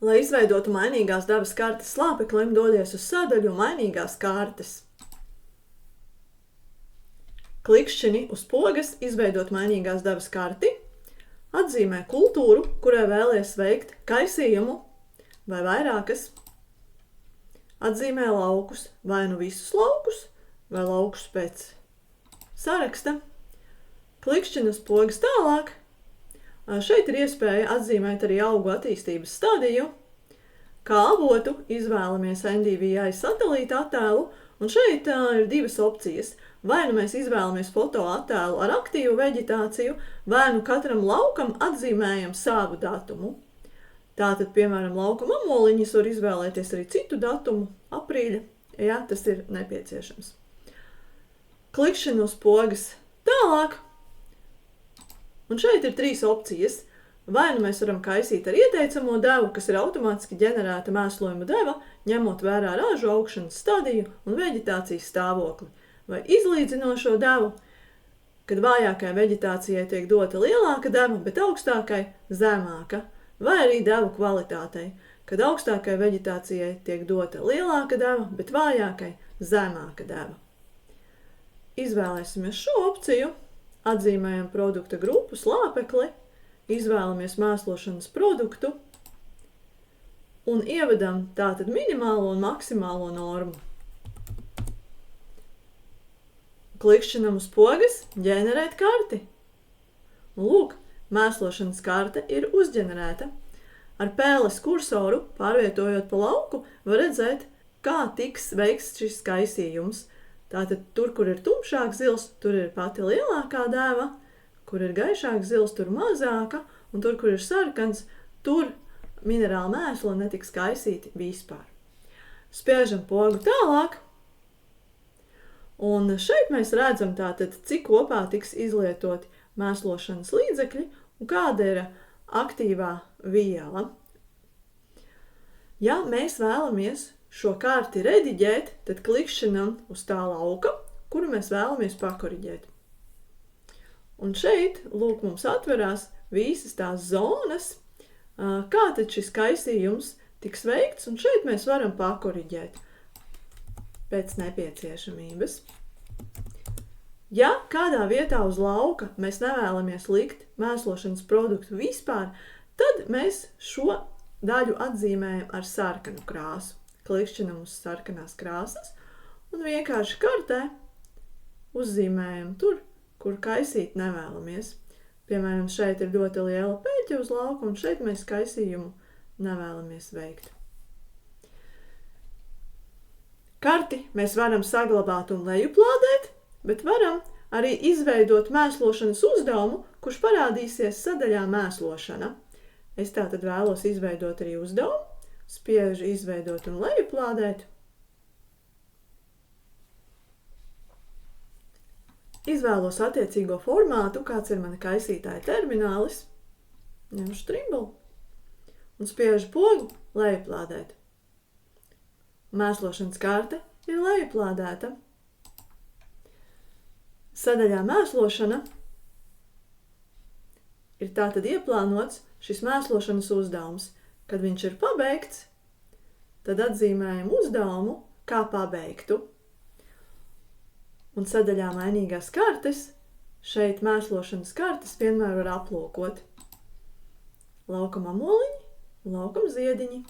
Lai izveidotu mainīgās dabas kartes slāpeklim, dodies uz sadaļu mainīgās kartes. Klikšķini uz pogas izveidot mainīgās dabas karti, atzīmē kultūru, kurai vēlies veikt kaisījumu vai vairākas, atzīmē laukus, vai nu visus laukus, vai laukus pēc saraksta, klikšķini uz pogas tālāk. Šeit ir iespēja atzīmēt arī augu attīstības stadiju. Kā avotu izvēlamies NDVI satelīta attēlu, un šeit ir divas opcijas. Vai nu mēs izvēlamies fotoattēlu ar aktīvu veģetāciju, vai nu katram laukam atzīmējam savu datumu. Tātad, piemēram, laukuma amoliņas var izvēlēties arī citu datumu, aprīļa, ja tas ir nepieciešams. Klikšana uz pogas tālāk. Un šeit ir trīs opcijas. Vai nu mēs varam kaisīt ar ieteicamo devu, kas ir automātiski ģenerēta mēslojuma deva, ņemot vērā rāžu augšanas stadiju un veģetācijas stāvokli, vai izlīdzinošo devu, kad vājākai veģetācijai tiek dota lielāka deva, bet augstākai zemāka, vai arī devu kvalitātei, kad augstākai veģetācijai tiek dota lielāka deva, bet vājākai zemāka deva. Izvēlēsimies šo opciju. Atzīmējam produkta grupu slāpekli, izvēlamies mēslošanas produktu un ievedam tātad minimālo un maksimālo normu. Klikšķinam uz pogas ģenerēt karti. Un lūk, mēslošanas karte ir uzģenerēta. Ar pēles kursoru, pārvietojot pa lauku, var redzēt, kā tiks veikts šis kaisījums. Tātad tur, kur ir tumšāk zils, tur ir pati lielākā deva, kur ir gaišāk zils, tur mazāka, un tur, kur ir sarkans, tur minerāla mēsla netiks kaisīti vispār. Spiežam pogu tālāk, un šeit mēs redzam tātad, cik kopā tiks izlietoti mēslošanas līdzekļi un kāda ir aktīvā viela. Ja mēs vēlamies šo karti rediģēt, tad klikšķinam uz tā lauka, kuru mēs vēlamies pakoriģēt. Un šeit, lūk, mums atverās visas tās zonas, kā tad šis kaisījums tiks veikts, un šeit mēs varam pakoriģēt pēc nepieciešamības. Ja kādā vietā uz lauka mēs nevēlamies likt mēslošanas produktu vispār, tad mēs šo daļu atzīmējam ar sarkanu krāsu. Klikšķinam uz sarkanās krāsas un vienkārši kartē uzzīmējam tur, kur kaisīt nevēlamies. Piemēram, šeit ir ļoti liela peļķa uz lauka, un šeit mēs kaisījumu nevēlamies veikt. Karti mēs varam saglabāt un lejuplādēt, bet varam arī izveidot mēslošanas uzdevumu, kurš parādīsies sadaļā mēslošana. Es tātad vēlos izveidot arī uzdevumu. Spiežu izveidot un lejuplādēt. Izvēlos attiecīgo formātu, kāds ir mana kaisītāja terminālis. Ņemšu trimbulu un spiežu pogu lejuplādēt. Mēslošanas karte ir lejuplādēta. Sadaļā mēslošana ir tātad ieplānots šis mēslošanas uzdevums. Kad viņš ir pabeigts, tad atzīmējam uzdevumu kā pabeigtu. Un sadaļā mainīgās kartes, šeit mēslošanas kartes vienmēr var aplūkot. Laukam amoliņi, laukam ziediņi.